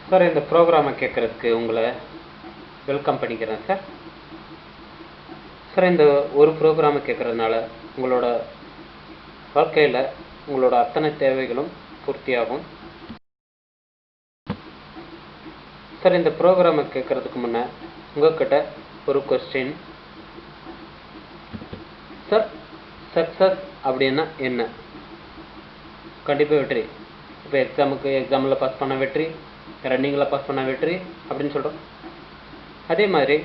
Sir இந்த ப்ரோக்ராமை கேட்குறதுக்கு உங்களை வெல்கம் பண்ணிக்கிறேன் சார். சார் இந்த ஒரு ப்ரோக்ராமை கேட்குறதுனால உங்களோட வாழ்க்கையில் உங்களோட அத்தனை தேவைகளும் பூர்த்தியாகும். சார் இந்த ப்ரோக்ராமை கேட்குறதுக்கு முன்னே உங்கள்கிட்ட ஒரு கொஸ்டின். சார் சக்ஸஸ் அப்படின்னா என்ன? கண்டிப்பாக வெற்றி. இப்போ எக்ஸாமில் பாஸ் பண்ண வெற்றி, ரன்னிங்கில் பாஸ் பண்ண வெற்றி அப்படின்னு சொல்கிறோம். அதே மாதிரி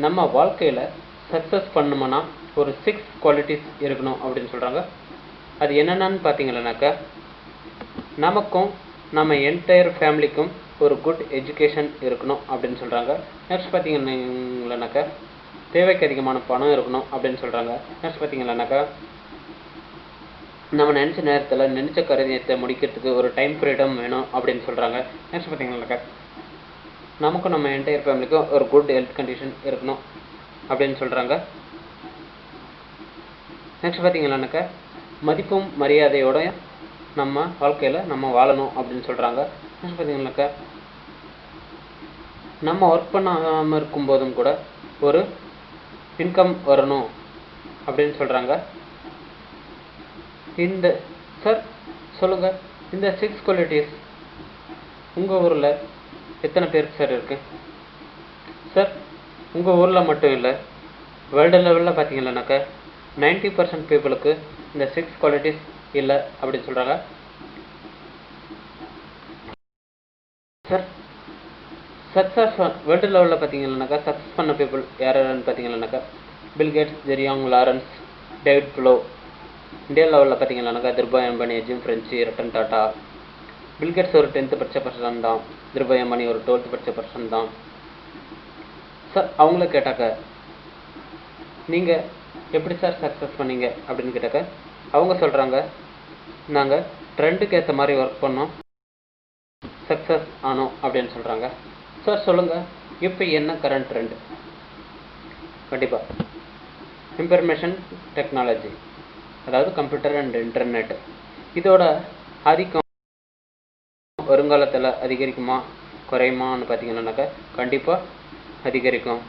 நம்ம வாழ்க்கையில் சக்ஸஸ் பண்ணணும்னா ஒரு 6 குவாலிட்டிஸ் இருக்கணும் அப்படின்னு சொல்கிறாங்க. அது என்னென்னு பார்த்தீங்கன்னாக்கா, நமக்கும் நம்ம என்டையர் ஃபேமிலிக்கும் ஒரு குட் எஜுகேஷன் இருக்கணும் அப்படின்னு சொல்கிறாங்க. நெக்ஸ்ட் பார்த்தீங்கன்னாக்கா, தேவைக்கு அதிகமான பணம் இருக்கணும் அப்படின்னு சொல்கிறாங்க. நெக்ஸ்ட் பார்த்தீங்கன்னாக்கா, நம்ம நினச்ச நேரத்தில் நினச்ச காரியத்தை முடிக்கிறதுக்கு ஒரு டைம் ஃப்ரீடம் வேணும் அப்படின்னு சொல்கிறாங்க. நெக்ஸ்ட் பார்த்தீங்கன்னாக்கா, நமக்கும் நம்ம என்டையர் ஃபேமிலிக்கும் ஒரு குட் ஹெல்த் கண்டிஷன் இருக்கணும் அப்படின்னு சொல்கிறாங்க. நெக்ஸ்ட் பார்த்தீங்கன்னாக்கா, மதிப்பும் மரியாதையோட நம்ம வாழ்க்கையில் நம்ம வாழணும் அப்படின்னு சொல்கிறாங்க. நெக்ஸ்ட் பார்த்தீங்கன்னாக்கா, நம்ம ஒர்க் பண்ணாமல் இருக்கும்போதும் கூட ஒரு இன்கம் வரணும் அப்படின்னு சொல்கிறாங்க. இந்த சார் சொல்லுங்கள், இந்த 6 குவாலிட்டிஸ் உங்கள் ஊரில் எத்தனை பேருக்கு சார் இருக்குது? சார் உங்கள் ஊரில் மட்டும் இல்லை, வேர்ல்டு லெவலில் பார்த்தீங்கன்னாக்கா 90% பீப்புளுக்கு இந்த 6 குவாலிட்டிஸ் இல்லை அப்படின்னு சொல்கிறாங்க. சார் சக்ஸஸ் வேர்ல்டு லெவலில் பார்த்தீங்கன்னாக்கா சக்ஸஸ் பண்ண பீப்புள் யாருன்னு பார்த்தீங்கன்னாக்கா, Bill Gates, Jerry Yang, Lawrence, David Filo. India லெவலில் பார்த்தீங்கன்னாக்கா திருபாய் அம்பானி, ஜிம் ஃப்ரென்ச்சி, ரட்டன் டாட்டா. பில் கேட்ஸ் ஒரு 10th படித்த பர்சன் தான். திருபாய் அம்பானி ஒரு 12th படித்த பர்சன் தான். சார் அவங்கள கேட்டாக்க, நீங்கள் எப்படி சார் சக்ஸஸ் பண்ணீங்க அப்படின்னு கேட்டாக்க, அவங்க சொல்கிறாங்க, நாங்கள் ட்ரெண்டுக்கு ஏற்ற மாதிரி ஒர்க் பண்ணோம், சக்ஸஸ் ஆனோம் அப்படின்னு சொல்கிறாங்க. சார் சொல்லுங்கள், இப்போ என்ன கரண்ட் ட்ரெண்டு? கண்டிப்பாக இன்ஃபர்மேஷன் டெக்னாலஜி, அதாவது கம்ப்யூட்டர் அண்ட் இன்டர்நெட். இதோட ஆதிக்கம் வருங்காலத்தில் அதிகரிக்குமா குறையுமான்னு பார்த்தீங்கன்னாக்கா, கண்டிப்பாக அதிகரிக்கும்.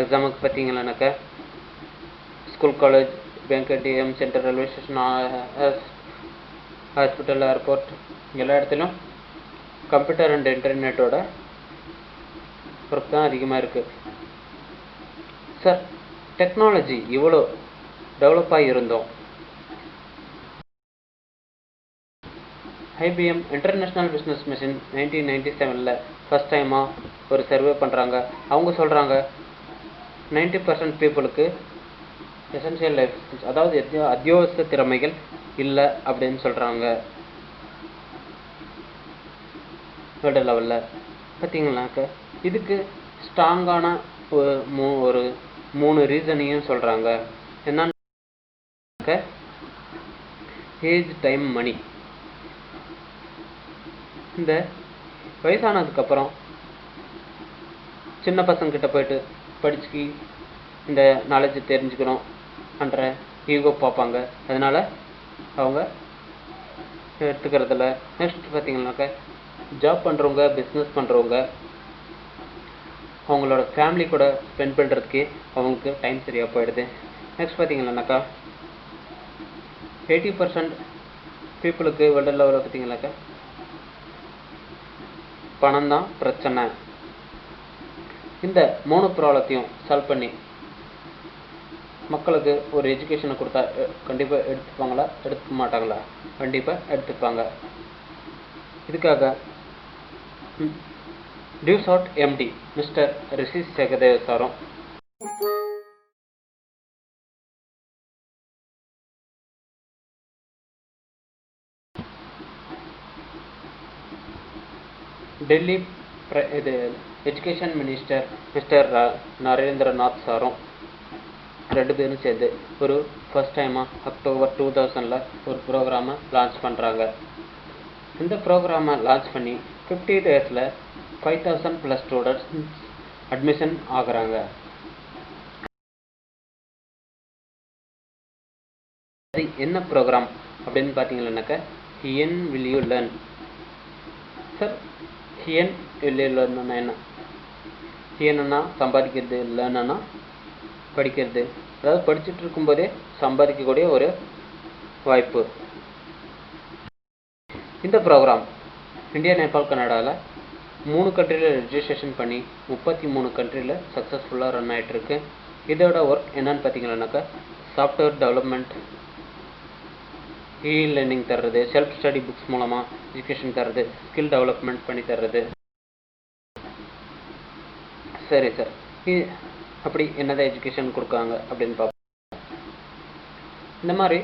எக்ஸாமுக்கு பார்த்தீங்கன்னாக்கா, school, college, bank, ATM centre, railway station, hospital, airport, எல்லா இடத்துலையும் கம்ப்யூட்டர் அண்ட் இன்டர்நெட்டோட ஒர்க் தான் அதிகமாக இருக்குது. சார் டெக்னாலஜி இவ்வளோ டெவலப்பாக இருந்தோம், IBM international business machine 1997 first டைமாக ஒரு சர்வே பண்ணுறாங்க. அவங்க சொல்கிறாங்க 90% பீப்புளுக்கு எசென்ஷியல் லைஃப் ஸ்கில்ஸ், அதாவது அத்தியாவசிய திறமைகள் இல்லை அப்படின்னு சொல்கிறாங்க. வேர்ல்டு லெவலில் பார்த்தீங்கன்னாக்க, இதுக்கு ஸ்ட்ராங்கான ஒரு 3 ரீசனையும் சொல்கிறாங்க. என்னன்னாக்க, ஏஜ், டைம், மணி. இந்த வயசானதுக்கப்புறம் சின்ன பசங்கிட்ட போயிட்டு படிச்சு இந்த நாலேஜ் தெரிஞ்சுக்கணும் என்ற ஈகோ பார்ப்பாங்க, அதனால் அவங்க எடுத்துக்கிறதில்ல. நெக்ஸ்ட் பார்த்தீங்கன்னாக்கா, ஜாப் பண்ணுறவங்க, பிஸ்னஸ் பண்ணுறவங்க அவங்களோட ஃபேமிலி கூட ஸ்பெண்ட் பண்ணுறதுக்கே அவங்களுக்கு டைம் சரியாக போயிடுது. நெக்ஸ்ட் பார்த்தீங்கன்னாக்கா, 80% பீப்புளுக்கு வேர்ல்டு லெவலில் பார்த்தீங்கன்னாக்கா பணம் தான் பிரச்சனை. இந்த 3 ப்ராப்ளத்தையும் சால்வ் பண்ணி மக்களுக்கு ஒரு எஜுகேஷனை கொடுத்தா கண்டிப்பாக எடுத்துப்பாங்களா, எடுத்துக்க மாட்டாங்களா? கண்டிப்பாக எடுத்துப்பாங்க. இதுக்காக டியூசாட் MD மிஸ்டர் ரிஷி சேகதேவ் சாரும் Delhi education minister mister Narendranath சாரும் 2 பேரும் சேர்ந்து ஒரு ஃபஸ்ட் டைமாக அக்டோபர் 2000 ஒரு ப்ரோக்ராமை லான்ச் பண்ணுறாங்க. இந்த ப்ரோக்ராமை லான்ச் பண்ணி 50 days 5000+ ஸ்டூடெண்ட்ஸ் அட்மிஷன் ஆகுறாங்க. என்ன ப்ரோக்ராம் அப்படின்னு பார்த்தீங்கன்னாக்கா, When will you learn? Sir ஏன் இல்லைன்னா என்ன? ஏன்னா சம்பாதிக்கிறது, இல்லைன்னா படிக்கிறது. அதாவது படிச்சுட்டு இருக்கும்போதே சம்பாதிக்கக்கூடிய ஒரு வாய்ப்பு. இந்த ப்ரோக்ராம் இந்தியா, நேபாள், கனடாவில் 3 கண்ட்ரியில் ரெஜிஸ்ட்ரேஷன் பண்ணி 33 கண்ட்ரியில் சக்ஸஸ்ஃபுல்லாக ரன் ஆகிட்டுருக்கு. இதோட ஒர்க் என்னன்னு பார்த்தீங்கன்னாக்கா, சாஃப்ட்வேர் டெவலப்மெண்ட், லேர்னிங் தர்றது, செல்ஃப் ஸ்டடி புக்ஸ் மூலமாக எஜுகேஷன் தர்றது, ஸ்கில் டெவலப்மெண்ட் பண்ணி தர்றது. சரி சார், அப்படி என்னதான் எஜுகேஷன் கொடுக்காங்க அப்படின்னு பார்ப்போம். இந்த மாதிரி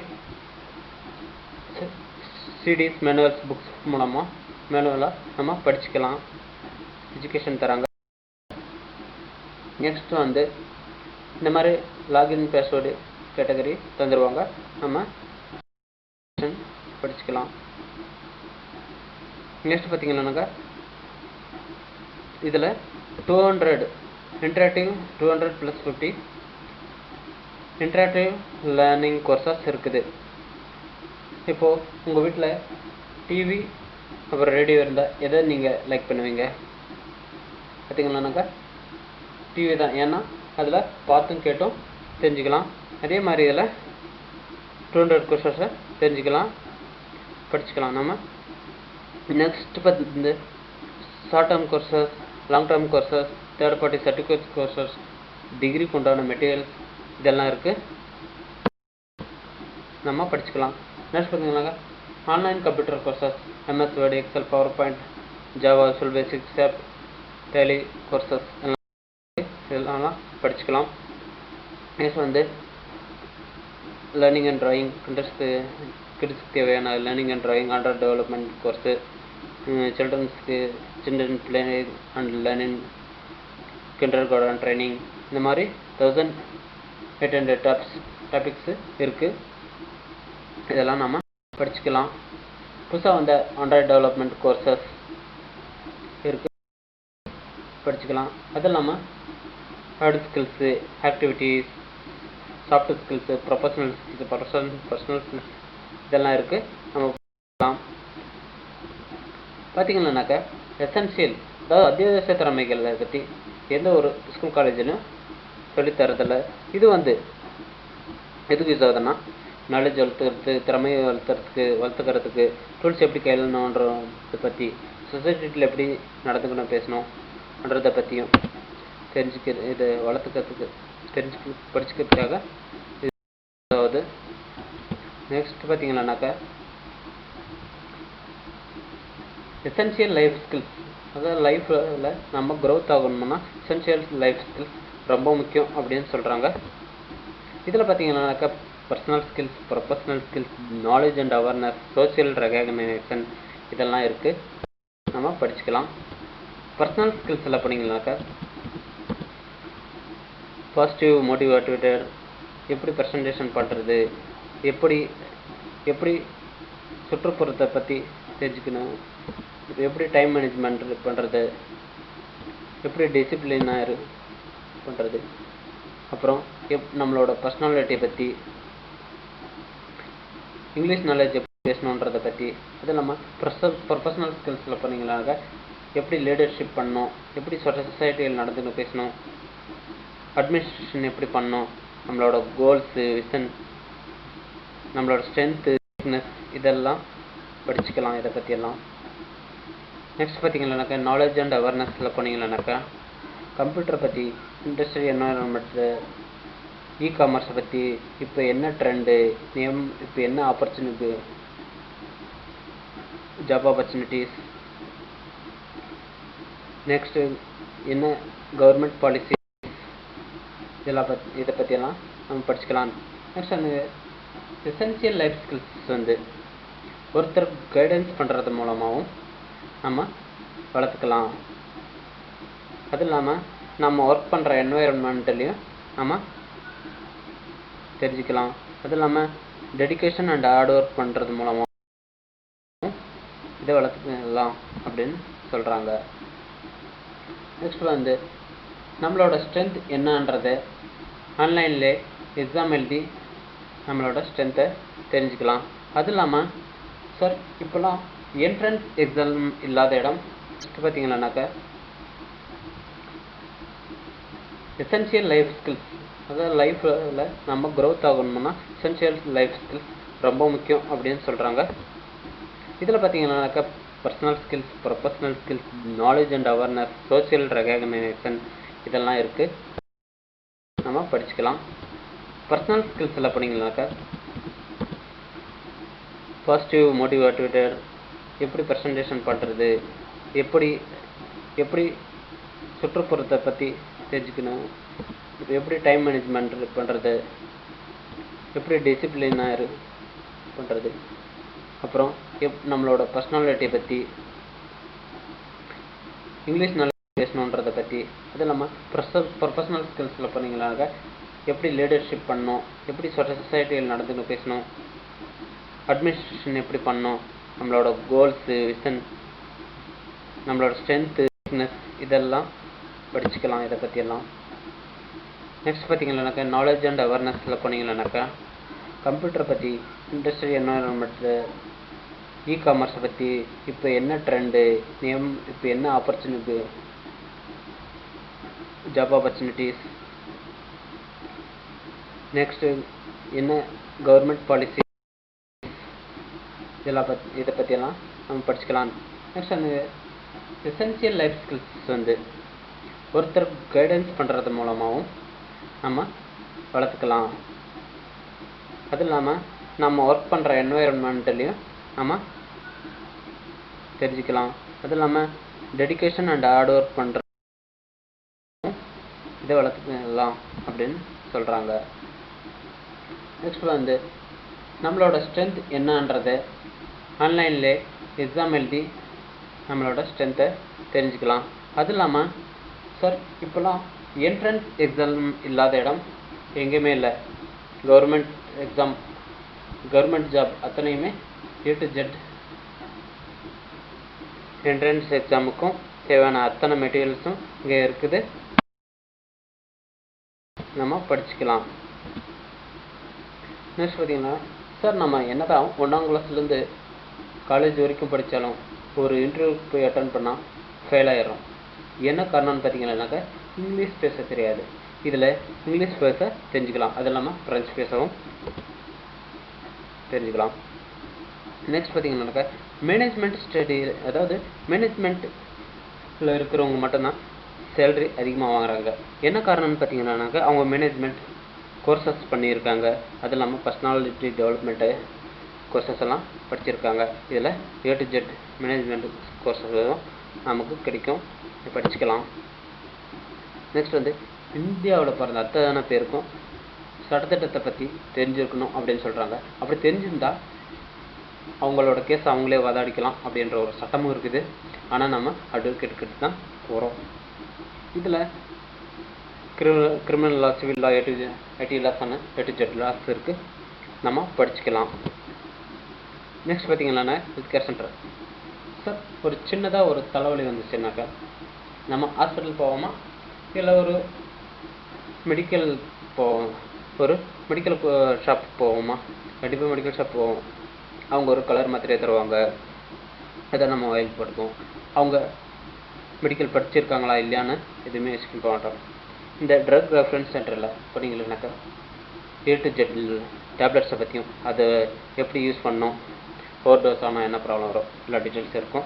சிடிஸ், மேனுவல்ஸ், புக்ஸ் மூலமாக மேனுவலாக நம்ம படிச்சுக்கலாம், எஜுகேஷன் தராங்க. நெக்ஸ்ட் வந்து இந்த மாதிரி லாகின் பாஸ்வேர்டு கேட்டகரி தந்துடுவாங்க, நம்ம படிச்சுக்கலாம். நெக்ஸ்ட் பார்த்தீங்கன்னாக்கா இதில் 200 இன்டராக்டிவ், 200 + 50 இன்டராக்டிவ் லேர்னிங் கோர்சஸ் இருக்குது. இப்போது உங்கள் வீட்டில் டிவி அப்புறம் ரேடியோ இருந்தால் எதை நீங்கள் லைக் பண்ணுவீங்க பார்த்தீங்கன்னாக்கா டிவி தான். ஏன்னா அதில் பார்த்தும் கேட்டும் தெரிஞ்சுக்கலாம். அதே மாதிரி இதில் 200 கோர்சஸை தெரிஞ்சுக்கலாம், படிச்சுக்கலாம் நம்ம. நெக்ஸ்ட் பார்த்து short term courses, long term courses, third party certificate courses, டிகிரிக்கு உண்டான மெட்டீரியல்ஸ் இதெல்லாம் இருக்குது, நம்ம படிச்சுக்கலாம். நெக்ஸ்ட் பார்த்தீங்கன்னாக்கா online computer courses, MS Word, Excel, PowerPoint, Java, Visual Basic, SAP, Tally courses இதெல்லாம் படிச்சுக்கலாம். நெக்ஸ்ட் வந்து லேர்னிங் அண்ட் ட்ராயிங், கிட்ஸ்க்கு தேவையான learning and drawing, under development course, children play and learning, kindergarten training, இந்த மாதிரி 1800 topics இருக்குது. இதெல்லாம் நம்ம படிச்சுக்கலாம். புதுசாக வந்த ஆண்ட்ராய்டு டெவலப்மெண்ட் கோர்சஸ் இருக்குது, படிச்சுக்கலாம். அது இல்லாமல் hard skills, activities, soft skills, professional skills இதெல்லாம் இருக்குது, நம்ம படிக்கலாம். பார்த்தீங்கன்னாக்கா எசென்ஷியல், அதாவது அத்தியாவசிய திறமைகளை பற்றி எந்த ஒரு ஸ்கூல் காலேஜிலும் சொல்லித்தரதில்லை. இது வந்து எதுக்கு யூஸ் ஆகுதுன்னா, நாலேஜ் வளர்த்துக்கிறதுக்கு, திறமையை வளர்த்துக்கிறதுக்கு, டூல்ஸ் எப்படி கையாளணுன்றதை பற்றி, சொசைட்டியில் எப்படி நடந்துக்கணும், பேசணுன்றதை பற்றியும் இதை வளர்த்துக்கிறதுக்கு படிச்சுக்கிறதுக்காக இது ஆகுது. நெக்ஸ்ட் பார்த்தீங்கன்னாக்கா எசென்ஷியல் லைஃப் ஸ்கில்ஸ், அதாவது லைஃப்பில் நம்ம க்ரோத் ஆகணும்னா எசென்ஷியல் லைஃப் ஸ்கில்ஸ் ரொம்ப முக்கியம் அப்படின்னு சொல்கிறாங்க. இதில் பார்த்தீங்கன்னாக்கா personal skills, professional skills, knowledge and awareness, social recognition இதெல்லாம் இருக்குது, நம்ம படிச்சுக்கலாம். பர்சனல் ஸ்கில்ஸில் போனீங்கன்னாக்கா பாசிட்டிவ் மோட்டிவேட்டர், எப்படி ப்ரெசன்டேஷன் பண்ணுறது, எப்படி சுற்றுப்புறத்தை பற்றி தெரிஞ்சுக்கணும், எப்படி டைம் மேனேஜ்மெண்ட் பண்ணுறது, எப்படி டிசிப்ளினாக பண்ணுறது, அப்புறம் நம்மளோட பர்சனாலிட்டியை பற்றி, இங்கிலீஷ் நாலேஜ் எப்படி பேசணுன்றதை பற்றி. அது இல்லாமல் ப்ரொஃபஷனல் ஸ்கில்ஸில் போனீங்கன்னாக்கா எப்படி லீடர்ஷிப் பண்ணணும், எப்படி சொசைட்டியில் நடந்துன்னு பேசணும், அட்மினிஸ்ட்ரேஷன் எப்படி பண்ணணும், நம்மளோட கோல்ஸு, விஷன், நம்மளோட ஸ்ட்ரென்த்து, வீக்னஸ் இதெல்லாம் படிச்சுக்கலாம், இதை பற்றியெல்லாம். நெக்ஸ்ட் பார்த்தீங்கன்னாக்கா நாலேஜ் அண்ட் அவேர்னஸில் போனீங்கன்னாக்கா கம்ப்யூட்டரை பற்றி, இண்டஸ்ட்ரியல் என்வாயன்மெண்ட்டு, இ-காமர்ஸை பற்றி, இப்போ என்ன ட்ரெண்டு, இப்போ என்ன ஆப்பர்ச்சுனிட்டி, ஜாப் ஆப்பர்ச்சுனிட்டிஸ், நெக்ஸ்ட்டு என்ன கவர்மெண்ட் பாலிசி, இதை பற்றியெல்லாம் நம்ம படிச்சுக்கலாம். நெக்ஸ்ட் வந்து எசென்ஷியல் லைஃப் ஸ்கில்ஸ் வந்து ஒருத்தர் கைடன்ஸ் பண்ணுறது மூலமாகவும் நம்ம வளர்த்துக்கலாம். அது இல்லாமல் நம்ம ஒர்க் பண்ணுற என்வாயன்மெண்ட்லேயும் நம்ம தெரிஞ்சுக்கலாம். அது இல்லாமல் டெடிக்கேஷன் அண்ட் ஹார்ட் ஒர்க் பண்ணுறது மூலமாக இதை வளர்த்துக்கலாம் அப்படின்னு சொல்கிறாங்க. நெக்ஸ்ட் வந்து நம்மளோட ஸ்ட்ரென்த் என்னன்றதை ஆன்லைன்லே எக்ஸாம் எழுதி நம்மளோட ஸ்ட்ரென்த்தை தெரிஞ்சுக்கலாம். அது இல்லாமல் சார் இப்போலாம் என்ட்ரன்ஸ் எக்ஸாம் இல்லாத இடம் பார்த்தீங்கன்னாக்கா எசென்ஷியல் லைஃப் ஸ்கில்ஸ், அதாவது லைஃப்பில் நம்ம க்ரோத் ஆகணும்னா எசென்ஷியல் லைஃப் ஸ்கில்ஸ் ரொம்ப முக்கியம் அப்படின்னு சொல்கிறாங்க. இதில் பார்த்தீங்கன்னாக்கா personal skills, professional skills, knowledge and awareness, social recognition இதெல்லாம் இருக்குது, நம்ம படிச்சுக்கலாம். பர்சனல் ஸ்கில்ஸில் போனீங்கன்னாக்கா பாசிட்டிவ் மோட்டிவேட்டட், எப்படி ப்ரெசன்டேஷன் பண்ணுறது, எப்படி சுற்றுப்புறத்தை பற்றி தெரிஞ்சுக்கணும், எப்படி டைம் மேனேஜ்மெண்ட் பண்ணுறது, எப்படி டிசிப்ளினாக பண்ணுறது, அப்புறம் நம்மளோட பர்சனாலிட்டியை பற்றி, இங்கிலீஷ் நல்லா பேசணுன்றதை பற்றி, அது இல்லாமல் ப்ரொஃபஷனல் ஸ்கில்ஸில் போனீங்கன்னாக்கா எப்படி லீடர்ஷிப் பண்ணணும், எப்படி சொசைட்டியில் நடந்துன்னு பேசணும், அட்மினிஸ்ட்ரேஷன் எப்படி பண்ணணும், நம்மளோட கோல்ஸு, விஷன், நம்மளோட ஸ்ட்ரென்த்து, வீக்னஸ் இதெல்லாம் படிச்சுக்கலாம். இதை பற்றியெல்லாம் நெக்ஸ்ட் பார்த்தீங்கன்னாக்கா நாலேஜ் அண்ட் அவேர்னஸில் போனீங்கன்னாக்கா கம்ப்யூட்டரை பற்றி, இண்டஸ்ட்ரியல் என்வரன்மெண்ட்டு, இ-காமர்ஸை பற்றி, இப்போ என்ன ட்ரெண்டு, இப்போ என்ன ஆப்பர்ச்சுனிட்டி, ஜாப் ஆப்பர்ச்சுனிட்டிஸ், நெக்ஸ்ட்டு என்ன கவர்மெண்ட் பாலிசி, இதை பற்றியெல்லாம் நம்ம படிச்சுக்கலாம். நெக்ஸ்ட் வந்து எசென்ஷியல் லைஃப் ஸ்கில்ஸ் ஒருத்தர் கைடன்ஸ் பண்ணுறது மூலமாகவும் நம்ம வளர்த்துக்கலாம். அது இல்லாமல் நம்ம ஒர்க் பண்ணுற என்வைரன்மெண்ட்லேயும் நம்ம தெரிஞ்சுக்கலாம். அது இல்லாமல் டெடிக்கேஷன் அண்ட் ஹார்ட் ஒர்க் பண்ணுற இதை வளர்த்துக்கலாம் அப்படின்னு சொல்கிறாங்க. நெக்ஸ்ட் வந்து நம்மளோட ஸ்ட்ரென்த் என்னன்றதை ஆன்லைன்லே எக்ஸாம் எழுதி நம்மளோட ஸ்ட்ரென்த்தை தெரிஞ்சுக்கலாம். அது இல்லாமல் சார் இப்போலாம் என்ட்ரன்ஸ் எக்ஸாம் இல்லாத இடம் எங்கேயுமே இல்லை. கவர்மெண்ட் எக்ஸாம், கவர்மெண்ட் ஜாப் அத்தனையுமே A to Z என்ட்ரன்ஸ் எக்ஸாமுக்கும் தேவையான அத்தனை மெட்டீரியல்ஸும் இங்கே இருக்குது, நம்ம படிச்சுக்கலாம். நெக்ஸ்ட் பார்த்தீங்கன்னா சார் நம்ம என்ன தான் 1ஆம் கிளாஸ்லேருந்து காலேஜ் வரைக்கும் படித்தாலும் ஒரு இன்டர்வியூக்கு போய் அட்டன் பண்ணால் ஃபெயில் ஆயிடும். என்ன காரணம்னு பார்த்தீங்கன்னாக்கா இங்கிலீஷ் பேச தெரியாது. இதில் இங்கிலீஷ் பேச தெரிஞ்சுக்கலாம், அது இல்லாமல் ஃப்ரெஞ்சு பேசவும் தெரிஞ்சுக்கலாம். நெக்ஸ்ட் பார்த்தீங்கன்னாக்கா மேனேஜ்மெண்ட் ஸ்டடி, அதாவது மேனேஜ்மெண்ட்டில் இருக்கிறவங்க மட்டும்தான் சேலரி அதிகமாக வாங்குறாங்க. என்ன காரணம்னு பார்த்தீங்கன்னாக்கா அவங்க மேனேஜ்மெண்ட் கோர்சஸ் பண்ணியிருக்காங்க, அது இல்லாமல் பர்சனாலிட்டி டெவலப்மெண்ட்டு கோர்சஸ் எல்லாம் படிச்சிருக்காங்க. இதில் A to Z மேனேஜ்மெண்ட் கோர்சஸும் நமக்கு கிடைக்கும், படிச்சுக்கலாம். நெக்ஸ்ட் வந்து இந்தியாவில் பிறந்த அத்தனை பேருக்கும் சட்டத்திட்டத்தை பற்றி தெரிஞ்சிருக்கணும் அப்படின்னு சொல்கிறாங்க. அப்படி தெரிஞ்சிருந்தால் அவங்களோட கேஸ் அவங்களே வாதாடிக்கலாம் அப்படின்ற ஒரு சட்டமும் இருக்குது. ஆனால் நம்ம அட்வொகேட் கிட்ட தான் போகிறோம். இதில் criminal law, civil law, IT laws, A to Z laws இருக்குது, நம்ம படிச்சுக்கலாம். நெக்ஸ்ட் பார்த்தீங்கன்னா ஹெல்த் கேர் சென்டர். சார் ஒரு சின்னதாக ஒரு தலைவலி வந்துச்சுன்னாக்கா நம்ம ஹாஸ்பிட்டல் போவோமா, இல்லை ஒரு மெடிக்கல் போவோம், ஒரு மெடிக்கல் ஷாப் போவோமா? கண்டிப்பாக மெடிக்கல் ஷாப் போவோம். அவங்க ஒரு கலர் மாத்திரையை தருவாங்க, அதை நம்ம வாயில் போட்டுக்குவோம். அவங்க மெடிக்கல் படிச்சிருக்காங்களா இல்லையான்னு எதுவுமே யோசிக்க மாட்டோம். இந்த ட்ரக் ரெஃபரன்ஸ் சென்டரில் போனீங்கன்னாக்கா A to Z டேப்லெட்ஸை பற்றியும் அதை எப்படி யூஸ் பண்ணணும், ஓவர் டோஸ் ஆனால் என்ன ப்ராப்ளம் வரும், எல்லா டீட்டெயில்ஸ் இருக்கும்,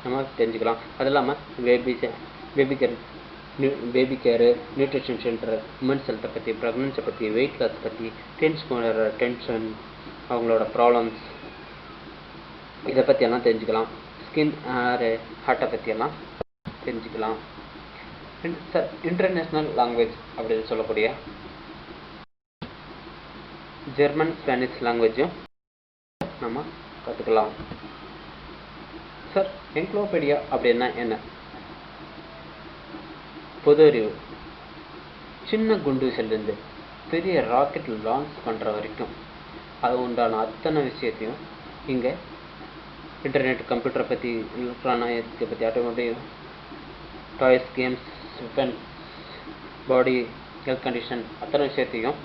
நம்ம தெரிஞ்சுக்கலாம். அது இல்லாமல் பேபி கேரு, நியூட்ரிஷன் சென்டர், உமன்ஸ் ஹெல்த்தை பற்றி, ப்ரெக்னன்ஸை பற்றி, வெயிட் லாஸ் பற்றி, டென்ஷன், அவங்களோட ப்ராப்ளம்ஸ் இதை பற்றியெல்லாம் தெரிஞ்சுக்கலாம். ஸ்கின், ஹார்ட்டை பற்றியெல்லாம் தெரிஞ்சுக்கலாம். இன்டர்நேஷ்னல் லாங்குவேஜ் அப்படின்னு சொல்லக்கூடிய ஜெர்மன், ஸ்பானிஷ் லாங்குவேஜும் நம்ம கற்றுக்கலாம். சார் என்க்ளோபீடியா அப்படின்னா என்ன? பொது அறிவு, சின்ன குண்டு வீசிலிருந்து பெரிய ராக்கெட் லான்ச் பண்ணுற வரைக்கும் அது உண்டான அத்தனை விஷயத்தையும் இங்கே இன்டர்நெட், கம்ப்யூட்டரை பற்றி, எலக்ட்ரானிக்ஸை பற்றி, ஆட்டோமோட்டிவ், டாய்ஸ், கேம்ஸ், வெப்பன்ஸ், பாடி, ஹெல்த் கண்டிஷன் அத்தனை விஷயத்தையும்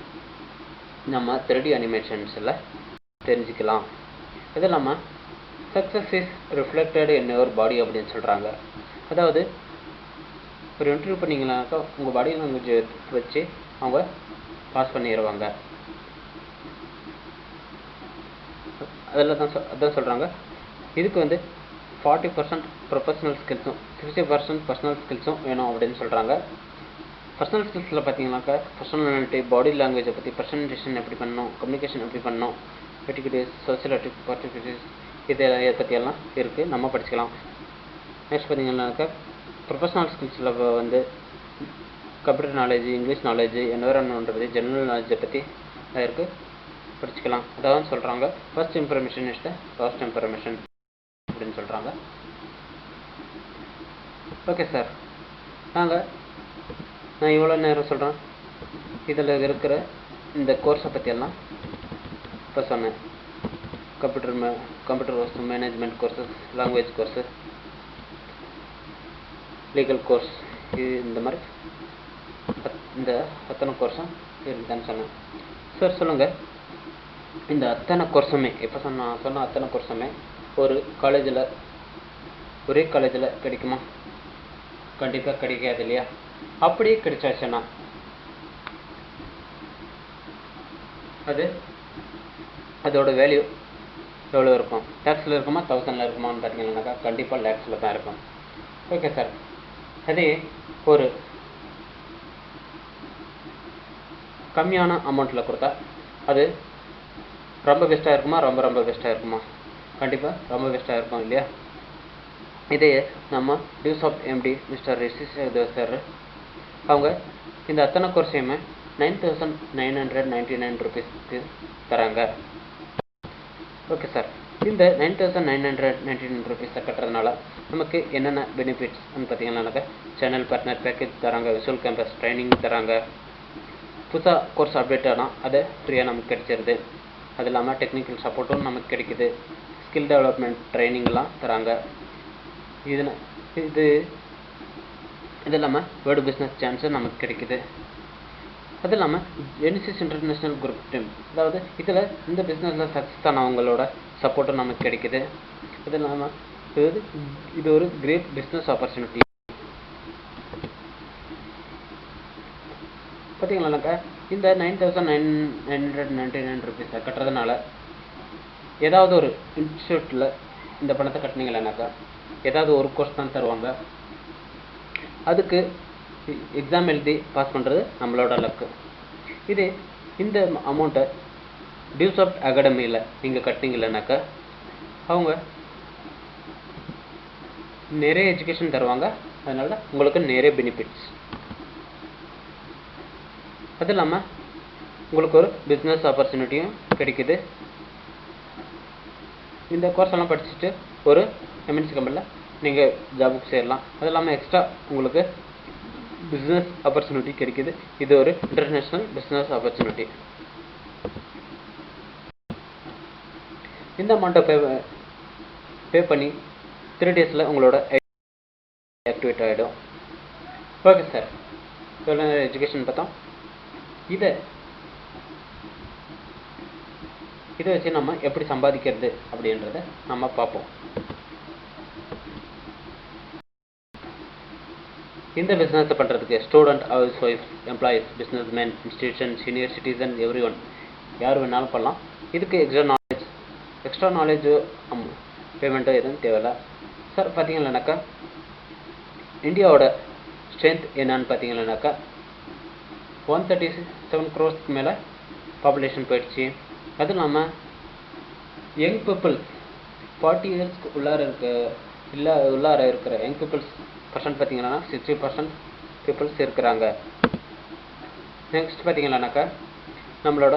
நம்ம 3D அனிமேஷன்ஸில் தெரிஞ்சுக்கலாம். இது இல்லாமல் success is reflected in your body அப்படின்னு சொல்கிறாங்க. அதாவது ஒரு இன்டர்வியூ பண்ணிங்கனாக்கா உங்கள் பாடி லாங்குவேஜ் வச்சு அவங்க பாஸ் பண்ணிடுவாங்க. அதான் சொல்கிறாங்க. இதுக்கு 40% ப்ரொஃபஷனல் ஸ்கில்ஸும் 60% பர்சனல் ஸ்கில்ஸும் வேணும் அப்படின்னு சொல்கிறாங்க. பர்சனல் ஸ்கில்ஸில் பார்த்தீங்கன்னாக்கா பர்சனாலிட்டி, பாடி லாங்குவேஜை பற்றி, ப்ரெசன்டேஷன் எப்படி பண்ணணும், கம்யூனிகேஷன் எப்படி பண்ணணும், எட்டிக்யூட்டிஸ், சோசியல் ஆக்டிவிட்டீஸ், இதை பற்றியெல்லாம் இருக்குது, நம்ம படிச்சுக்கலாம். நெக்ஸ்ட் பார்த்தீங்கன்னாக்கா ப்ரொஃபஷனல் ஸ்கில்ஸில் கம்ப்யூட்டர் நாலேஜ், இங்கிலீஷ் நாலேஜ், என்வரான்மெண்ட்டை பற்றி, ஜெனரல் நாலேஜை பற்றி இருக்குது, படிச்சுக்கலாம். அதான் சொல்கிறாங்க first information is the last information அப்படின்னு சொல்கிறாங்க. ஓகே சார், நான் இவ்வளோ நேரம் சொல்கிறேன். இதில் இருக்கிற இந்த கோர்ஸை பற்றியெல்லாம் இப்போ சொன்னேன். Computer course, management courses, language course, legal course, இந்த மாதிரி இந்த அத்தனை கோர்ஸும் இருக்குதான்னு சொன்னேன். சார் சொல்லுங்கள், இந்த அத்தனை கோர்ஸுமே இப்போ சொன்ன அத்தனை கோர்ஸுமே ஒரே காலேஜில் கிடைக்குமா? கண்டிப்பாக கிடைக்காது இல்லையா? அப்படியே கிடைச்சாச்சுன்னா அதோட வேல்யூ எவ்வளோ இருக்கும்? லேக்ஸில் இருக்குமா, 1000 இருக்குமான்னு பார்த்தீங்கன்னாக்கா கண்டிப்பாக லேக்ஸில் தான் இருக்கும். ஓகே சார், அதே ஒரு கம்மியான அமௌண்ட்டில் கொடுத்தா அது ரொம்ப பெஸ்ட்டாக இருக்குமா, ரொம்ப பெஸ்ட்டாக இருக்குமா? கண்டிப்பாக ரொம்ப பெஸ்ட்டாக இருக்கும் இல்லையா? இதே நம்ம டியூஸ் ஆஃப் எம்டி மிஸ்டர் ரிஷி சார் அவங்க இந்த அத்தனை கோர்ஸையுமே 9,999 ருபீஸ்க்கு தராங்க. ஓகே சார், இந்த 9,999 ருபீஸை கட்டுறதுனால நமக்கு என்னென்ன பெனிஃபிட்ஸ்ன்னு பார்த்தீங்கன்னாக்கா சேனல் பார்ட்னர் பேக்கேஜ் தராங்க, விஷுவல் கேம்பஸ் ட்ரைனிங் தராங்க, புதுசாக கோர்ஸ் அப்டேட் ஆனால் அது ஃப்ரீயாக நமக்கு கிடைச்சிருது. அது இல்லாமல் டெக்னிக்கல் சப்போர்ட்டும் நமக்கு கிடைக்குது, ஸ்கில் டெவலப்மெண்ட் ட்ரைனிங்லாம் தராங்க. இது இல்லாமல் வேர்டு பிஸ்னஸ் சான்ஸும் நமக்கு கிடைக்குது. அது இல்லாமல் என்சிஸ் இன்டர்நேஷ்னல் குரூப் டீம், அதாவது இதில் இந்த பிஸ்னஸில் சக்ஸஸ் ஆனவங்களோட சப்போர்ட்டும் நமக்கு கிடைக்குது. அது இல்லாமல் இது ஒரு கிரேட் பிஸ்னஸ் ஆப்பர்ச்சுனிட்டி. பார்த்தீங்கன்னாக்கா இந்த 9,999 ருபீஸை கட்டுறதுனால ஏதாவது ஒரு இன்ஸ்டியூட்டில் இந்த பணத்தை கட்டினீங்கன்னாக்கா ஏதாவது ஒரு கோர்ஸ் தான் தருவாங்க. அதுக்கு எக்ஸாம் எழுதி பாஸ் பண்ணுறது நம்மளோட லக்கு. இந்த அமௌண்ட்டை டியூஸ் ஆஃப் அகாடமியில் நீங்கள் கட்டினீங்கன்னாக்கா அவங்க நிறைய எஜுகேஷன் தருவாங்க. அதனால் உங்களுக்கு நிறைய பெனிஃபிட்ஸ். அது இல்லாமல் உங்களுக்கு ஒரு பிஸ்னஸ் ஆப்பர்ச்சுனிட்டியும் கிடைக்குது. இந்த கோர்ஸ் எல்லாம் படிச்சுட்டு ஒரு எம்என்சி கம்பெனியில் நீங்கள் ஜாபுக்கு சேரலாம். அது இல்லாமல் எக்ஸ்ட்ரா உங்களுக்கு பிஸ்னஸ் ஆப்பர்ச்சுனிட்டி கிடைக்குது. இது ஒரு இன்டர்நேஷ்னல் பிஸ்னஸ் ஆப்பர்ச்சுனிட்டி. இந்த அமௌண்ட்டை பே பண்ணி 3 days உங்களோட ஆக்டிவேட் ஆகிடும். ஓகே சார், எவ்வளோ எஜுகேஷன் பார்த்தோம். இதை வச்சு நம்ம எப்படி சம்பாதிக்கிறது அப்படின்றத நம்ம பார்ப்போம். இந்த பிஸ்னஸை பண்ணுறதுக்கு student, house wife, employees, business man, institution, senior citizen, every one, யார் வேணாலும் பண்ணலாம். இதுக்கு எக்ஸ்ட்ரா நாலேஜ் பேமெண்ட்டோ எதுவும் தேவையில்லை. சார் பார்த்தீங்கன்னாக்கா இந்தியாவோட ஸ்ட்ரென்த் என்னன்னு பார்த்தீங்கன்னாக்கா 137 crores மேலே பாப்புலேஷன் போயிடுச்சு. அது இல்லாமல் யங் பீப்புள்ஸ் 40 years உள்ளார இருக்கிற யங் பீப்புள்ஸ் பர்சன்ட் பார்த்தீங்கன்னா 60% பீப்புள்ஸ் இருக்கிறாங்க. நெக்ஸ்ட் பார்த்தீங்கன்னாக்கா நம்மளோட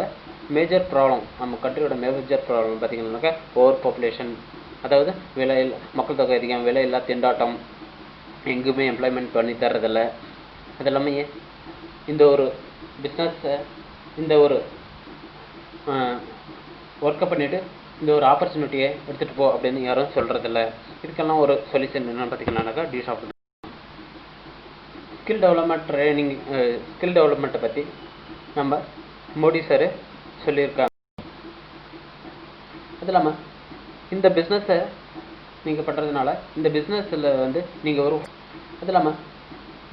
மேஜர் ப்ராப்ளம், நம்ம கண்ட்ரியோட மேஜர் ப்ராப்ளம் பார்த்தீங்கன்னாக்கா ஓவர் பாப்புலேஷன், அதாவது மக்கள் தொகை அதிகம், விலையில்லா திண்டாட்டம், எங்குமே எம்ப்ளாய்மெண்ட் பண்ணி தர்றதில்ல. அது எல்லாமே இந்த ஒரு பிஸ்னஸை இந்த ஒரு ஒர்க்கை பண்ணிவிட்டு இந்த ஒரு ஆப்பர்ச்சுனிட்டியை எடுத்துகிட்டு போ அப்படின்னு யாரும் சொல்கிறதில்ல. இதுக்கெல்லாம் ஒரு சொல்யூஷன் என்னென்னு பார்த்தீங்கன்னாக்கா டியூஸ் ஆஃப் ஸ்கில் டெவலப்மெண்ட்டை பற்றி நம்ம மோடி சார் சொல்லியிருக்காங்க. அது இல்லாமல் இந்த பிஸ்னஸை நீங்கள் பண்ணுறதுனால இந்த பிஸ்னஸில் வந்து நீங்கள் ஒரு அது இல்லாமல்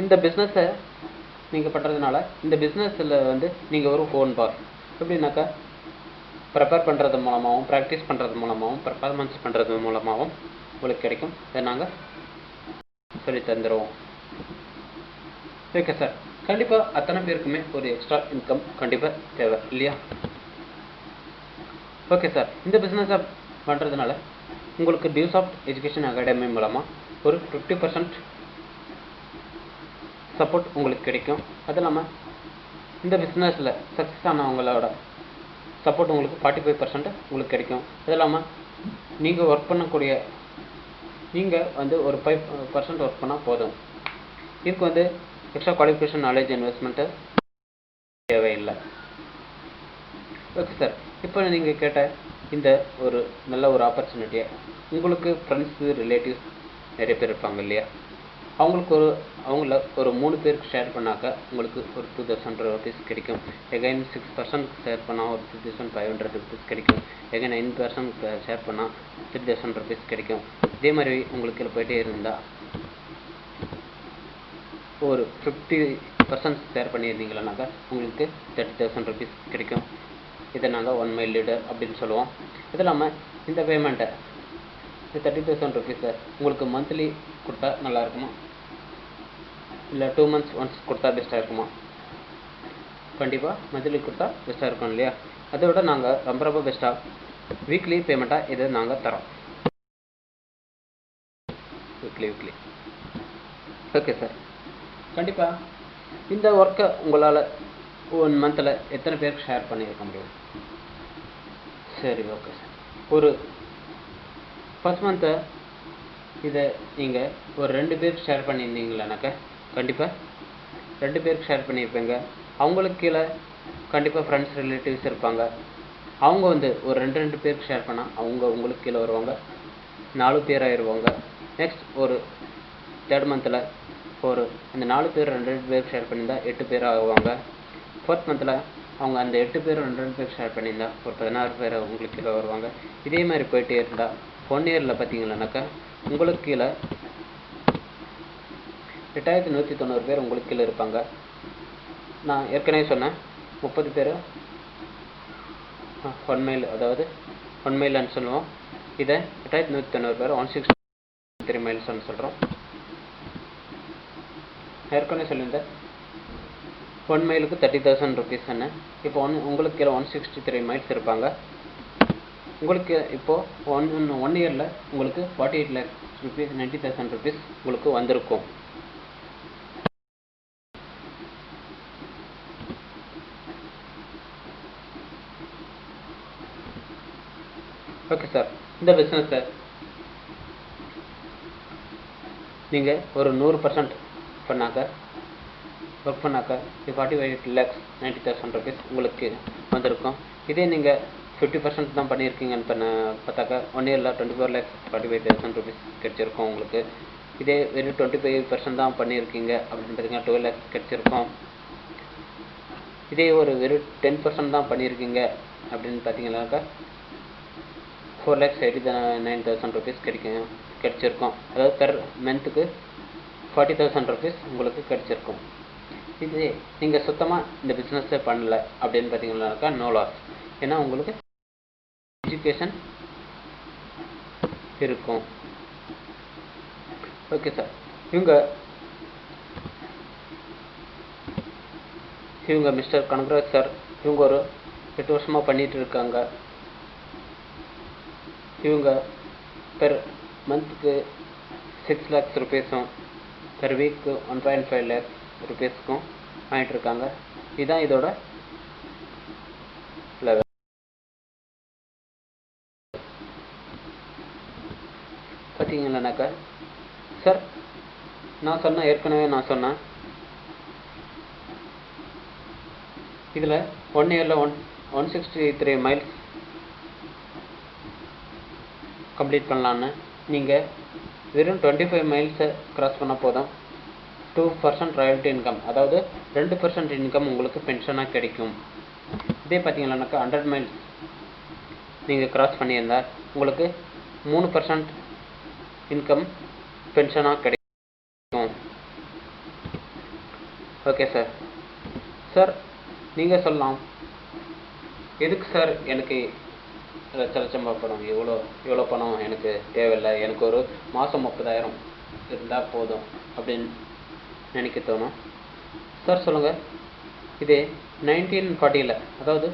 இந்த பிஸ்னஸை நீங்கள் பண்ணுறதுனால இந்த பிஸ்னஸில் வந்து நீங்கள் ஒரு ஃபோன் பாஸ் எப்படின்னாக்கா ப்ரிப்பேர் பண்ணுறது மூலமாகவும் ப்ராக்டிஸ் பண்ணுறது மூலமாகவும் பர்ஃபார்மன்ஸ் பண்ணுறது மூலமாகவும் உங்களுக்கு கிடைக்கும். இதை நாங்கள் சொல்லி தந்துடுவோம். ஓகே சார், கண்டிப்பாக அத்தனை பேருக்குமே ஒரு எக்ஸ்ட்ரா இன்கம் கண்டிப்பாக தேவை இல்லையா? ஓகே சார், இந்த பிஸ்னஸை பண்ணுறதுனால உங்களுக்கு டியூசாஃப்ட் எஜுகேஷன் அகாடமி மூலமாக ஒரு 50% சப்போர்ட் உங்களுக்கு கிடைக்கும். அது இல்லாமல் இந்த பிஸ்னஸில் சக்ஸஸ் ஆனவங்களோட சப்போர்ட் உங்களுக்கு 45% உங்களுக்கு கிடைக்கும். அது இல்லாமல் நீங்கள் ஒர்க் பண்ணக்கூடிய நீங்கள் வந்து ஒரு 5% ஒர்க் பண்ணால் போதும். இதுக்கு வந்து எக்ஸ்ட்ரா குவாலிஃபிகேஷன், நாலேஜ், இன்வெஸ்ட்மெண்ட்டு தேவையில்லை. ஓகே சார், இப்போ நீங்கள் கேட்ட இந்த ஒரு நல்ல ஒரு ஆப்பர்ச்சுனிட்டியை உங்களுக்கு ஃப்ரெண்ட்ஸு, ரிலேட்டிவ்ஸ் நிறைய பேர் இருப்பாங்க இல்லையா? அவங்கள ஒரு 3 பேருக்கு ஷேர் பண்ணாக்க உங்களுக்கு ஒரு 2000 rupees கிடைக்கும். எகைன் 6% ஷேர் பண்ணால் ஒரு 3500 rupees கிடைக்கும். எகைன் 9% ஷேர் பண்ணால் 3000 rupees கிடைக்கும். இதே மாதிரி உங்களுக்கு போயிட்டே இருந்தால் ஒரு 50% ஷேர் பண்ணியிருந்தீங்களானாக்கா உங்களுக்கு 30,000 rupees கிடைக்கும். இதை நாங்கள் 1 mile leader அப்படின்னு சொல்லுவோம். இது இல்லாமல் இந்த பேமெண்ட்டை 30,000 rupees உங்களுக்கு மந்த்லி கொடுத்தா நல்லா இருக்குமா, இல்லை 2 months ஒன்ஸ் கொடுத்தா பெஸ்ட்டாக இருக்குமா? கண்டிப்பாக மந்த்லி கொடுத்தா பெஸ்ட்டாக இருக்கும் இல்லையா? அதை விட நாங்கள் ரொம்ப பெஸ்ட்டாக வீக்லி பேமெண்ட்டாக இதை நாங்கள் தரோம். வீக்லி ஓகே சார், கண்டிப்பாக இந்த ஒர்க்கை உங்களால் 1 monthல எத்தனை பேருக்கு ஷேர் பண்ணியிருக்க முடியும்? சரி, ஓகே சார். ஒரு ஃபர்ஸ்ட் மந்த்தை இதை நீங்கள் ஒரு 2 பேருக்கு ஷேர் பண்ணியிருந்தீங்களானாக்கா கண்டிப்பாக 2 பேருக்கு ஷேர் பண்ணியிருப்பீங்க. அவங்களுக்கு கீழே கண்டிப்பாக ஃப்ரெண்ட்ஸ், ரிலேட்டிவ்ஸ் இருப்பாங்க. அவங்க வந்து ஒரு 2 பேருக்கு ஷேர் பண்ணால் அவங்க உங்களுக்கு கீழே வருவாங்க, 4 பேர் ஆயிடுவாங்க. நெக்ஸ்ட் ஒரு 3rd மந்தில் ஒரு அந்த 4 பேர் 2 பேருக்கு ஷேர் பண்ணியிருந்தால் 8 பேர் ஆகுவாங்க. 4th மந்தில் அவங்க அந்த 8 பேர் 2 பேருக்கு ஷேர் பண்ணியிருந்தால் ஒரு 16 பேர் உங்களுக்கு கீழே வருவாங்க. இதே மாதிரி போயிட்டே இருந்தால் 1 இயரில் பார்த்தீங்கன்னாக்கா உங்களுக்கு கீழே 8190 பேர் உங்களுக்கு கீழே இருப்பாங்க. நான் ஏற்கனவே சொன்னேன் 30 பேர் 1 mile, அதாவது 1 mileன்னு சொல்லுவோம். இதை 8190 பேர் 163 milesன்னு சொல்கிறோம். ஏற்கனவே சொல்லியிருந்தேன் 1 mileக்கு 30,000 rupees. இப்போ உங்களுக்கு கீழே 163 miles இருப்பாங்க. உங்களுக்கு இப்போது 1 இயரில் உங்களுக்கு 48 lakhs rupees, 90,000 rupees உங்களுக்கு வந்திருக்கும். ஓகே சார், இந்த பிஸ்னஸை நீங்கள் ஒரு 100% ஒர்க் பண்ணாக்க 48 lakhs 90,000 rupees உங்களுக்கு வந்திருக்கும். இதே நீங்கள் 50% தான் பண்ணியிருக்கீங்கன்னு பார்த்தாக்கா 1 இயரில் 24 lakhs 45,000 rupees கிடைச்சிருக்கும் உங்களுக்கு. இதே வெறும் 25% தான் பண்ணியிருக்கீங்க அப்படின்னு பார்த்தீங்கன்னா 12 lakhs கிடைச்சிருக்கும். இதே ஒரு வெறும் 10% தான் பண்ணியிருக்கீங்க அப்படின்னு பார்த்தீங்கன்னாக்கா 4,89,000 rupees கிடைச்சிருக்கும். அதாவது பெர் மந்த்துக்கு 40,000 rupees உங்களுக்கு கிடைச்சிருக்கும். இது நீங்கள் சுத்தமாக இந்த பிஸ்னஸே பண்ணல அப்படின்னு பார்த்தீங்கன்னாக்கா நோ லாஸ். ஏன்னா உங்களுக்கு எஜுகேஷன் இருக்கும். ஓகே சார், இவங்க மிஸ்டர் கனகராஜ் சார். இவங்க ஒரு 8 வருஷமாக பண்ணிட்டு இருக்காங்க. இவங்க பெர் மந்த்துக்கு 6 lakhs rupeesம் பெர் வீக்கு 1.5 lakhs rupeesக்கும் வாங்கிட்டு இருக்காங்க. இதுதான் இதோட லெவல். பார்த்தீங்கன்னாக்கா சார் ஏற்கனவே நான் சொன்னேன் இதில் 1 இயரில் 163 miles கம்ப்ளீட் பண்ணலான்னு. நீங்கள் வெறும் 25 miles கிராஸ் பண்ண போதும் 2% ராயல்ட்டி இன்கம், அதாவது 2% இன்கம் உங்களுக்கு பென்ஷனாக கிடைக்கும். இதே பார்த்தீங்கன்னாக்கா 100 miles நீங்கள் கிராஸ் பண்ணியிருந்தால் உங்களுக்கு 3% இன்கம் பென்ஷனாக கிடைக்கும். Okay sir. சார் நீங்கள் சொல்லலாம், எதுக்கு சார் எனக்கு லட்சம் பணம், இவ்வளோ பணம் எனக்கு தேவையில்லை, எனக்கு ஒரு மாதம் 30,000 இருந்தால் போதும் அப்படின்னு நினைக்க தோணும். சார் சொல்லுங்கள், இதே 1940, அதாவது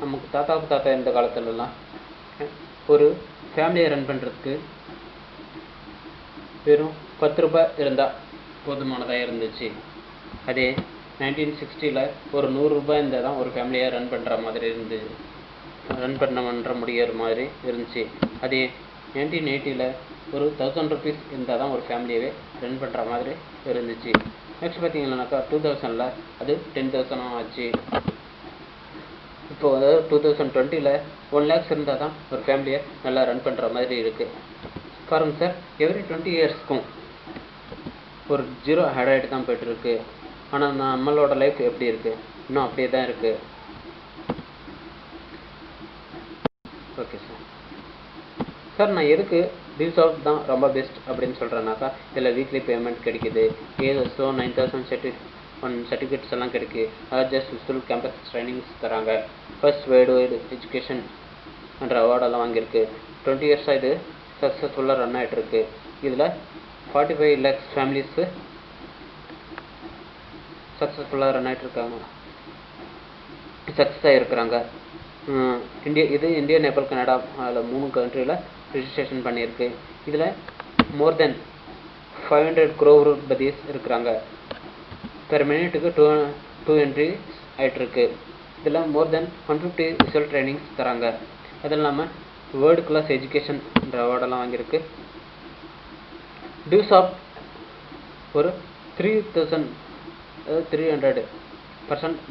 நமக்கு தாத்தா இந்த காலத்துலலாம் ஒரு ஃபேமிலியை ரன் பண்ணுறதுக்கு வெறும் 10 ரூபாய் இருந்தால் போதுமானதாக இருந்துச்சு. அதே 1960 ஒரு 100 ரூபாய் இருந்தால் தான் ஒரு ஃபேமிலியை ரன் பண்ணுற முடிகிற மாதிரி இருந்துச்சு. அதே 1980 ஒரு 1000 ருபீஸ் இருந்தால் தான் ஒரு ஃபேமிலியவே ரன் பண்ணுற மாதிரி இருந்துச்சு. நெக்ஸ்ட் பார்த்தீங்கன்னாக்கா 2000 அது 10,000 ஆச்சு. இப்போ அதாவது 2020 1 lakhs இருந்தால் தான் ஒரு ஃபேமிலியை நல்லா ரன் பண்ணுற மாதிரி இருக்குது. பாருங்கள் சார், எவ்ரி 20 இயர்ஸ்க்கும் ஒரு 0 ஆட் ஆகிட்டு தான் போய்ட்டுருக்கு. ஆனால் நம்மளோட லைஃப் எப்படி இருக்குது? இன்னும் அப்படியே தான் இருக்குது. Okay sir. சார் நான் எதுக்கு டியூசாப் தான் ரொம்ப பெஸ்ட் அப்படின்னு சொல்கிறேன்னாக்கா, இதில் வீக்லி பேமெண்ட் கிடைக்குது, ஏஎஸ்ஓ 9000 சர்டிஃபிகேட்ஸ் எல்லாம் கிடைக்குது. ஜஸ்ட் ஃபுல் கேம்பஸ் ட்ரைனிங்ஸ் தராங்க. ஃபர்ஸ்ட் வேர்ல்டு எஜுகேஷன் என்ற அவார்டெல்லாம் வாங்கியிருக்கு. 20 இயர்ஸாக இது சக்ஸஸ்ஃபுல்லாக ரன் ஆகிட்டுருக்கு. இதில் 45 lakhs ஃபேமிலிஸு சக்ஸஸ்ஃபுல்லாக ரன் ஆகிட்டுருக்காங்க, சக்ஸஸ் ஆகிருக்கிறாங்க. இந்தியா, நேபாள், கனடா, அதில் 3 கண்ட்ரியில் ரிஜிஸ்ட்ரேஷன் பண்ணியிருக்கு. இதில் மோர் தென் 500 crore buddies இருக்கிறாங்க. பெர் மினிட்டுக்கு 2 entries ஆகிட்டுருக்கு. இதில் மோர் தென் 150 விசுவல் ட்ரைனிங்ஸ் தராங்க. அது இல்லாமல் வேர்ல்டு கிளாஸ் எஜுகேஷன்ன்ற அவார்டெல்லாம் வாங்கியிருக்கு. டியூசாப் ஒரு 300%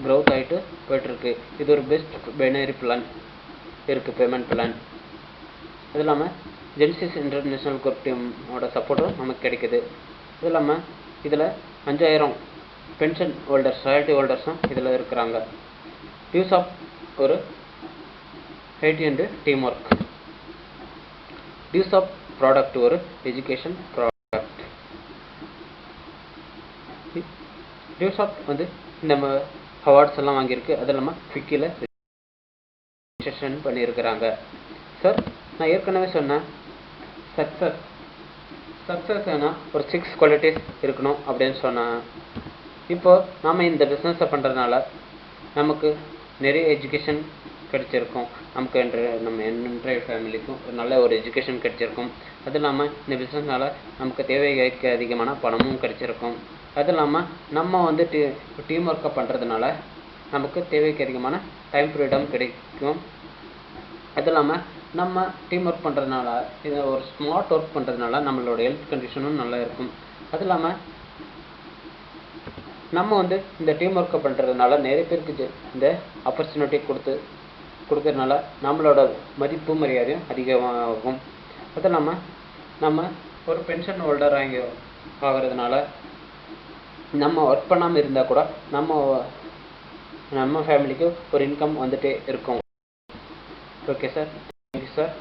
க்ரோத் ஆகிட்டு போய்ட்டுருக்கு. இது ஒரு பெஸ்ட் பைனரி பிளான் இருக்குது, பேமெண்ட் பிளான். அது இல்லாமல் ஜென்சிஸ் இன்டர்நேஷ்னல் குரூப் டீமோட சப்போர்ட்டும் நமக்கு கிடைக்குது. அது இல்லாமல் இதில் 5000 பென்ஷன் ஹோல்டர்ஸ், ராயல்ட்டி ஹோல்டர்ஸும் இதில் இருக்கிறாங்க. டியூசாப் ஒரு ஐடி அண்ட் டீம் ஒர்க். டியூசாப் ப்ராடக்ட் ஒரு எஜுகேஷன் ப்ராடக்ட். டியூசாப் இந்த அவார்ட்ஸ் எல்லாம் வாங்கியிருக்கு. அது இல்லாமல் ஃபிக்கியில் ரிஜிஸ்ட்ரேஷன் பண்ணியிருக்கிறாங்க. சார் நான் ஏற்கனவே சொன்னேன், சக்ஸஸ்னா ஒரு 6 குவாலிட்டிஸ் இருக்கணும் அப்படின்னு சொன்னேன். இப்போது நாம் இந்த பிஸ்னஸை பண்ணுறதுனால நமக்கு நிறைய எஜுகேஷன் கிடைச்சிருக்கும். நம்ம என்டையர் ஃபேமிலிக்கும் நல்ல ஒரு எஜுகேஷன் கிடைச்சிருக்கும். அது இல்லாமல் இந்த பிஸ்னஸ்னால நமக்கு தேவைக்கு அதிகமான பணமும் கிடைச்சிருக்கும். அது இல்லாமல் நம்ம டீம் ஒர்க்கை பண்ணுறதுனால நமக்கு தேவைக்கு அதிகமான டைம் ஃப்ரீடம் கிடைக்கும். அது இல்லாமல் நம்ம டீம் ஒர்க் பண்ணுறதுனால, இதை ஒரு ஸ்மார்ட் ஒர்க் பண்ணுறதுனால நம்மளோட ஹெல்த் கண்டிஷனும் நல்லா இருக்கும். அது இல்லாமல் நம்ம இந்த டீம் ஒர்க்கை பண்ணுறதுனால நிறைய பேருக்கு இந்த ஆப்பர்ச்சுனிட்டி கொடுக்கறதுனால நம்மளோட மதிப்பு மரியாதையும் அதிகமாகும். அது இல்லாமல் நம்ம ஒரு பென்ஷன் ஹோல்டர் ஆகிறதுனால நம்ம ஒர்க் பண்ணாமல் இருந்தால் கூட நம்ம ஃபேமிலிக்கு ஒரு இன்கம் வந்துகிட்டே இருக்கும். Okay sir, thank you sir.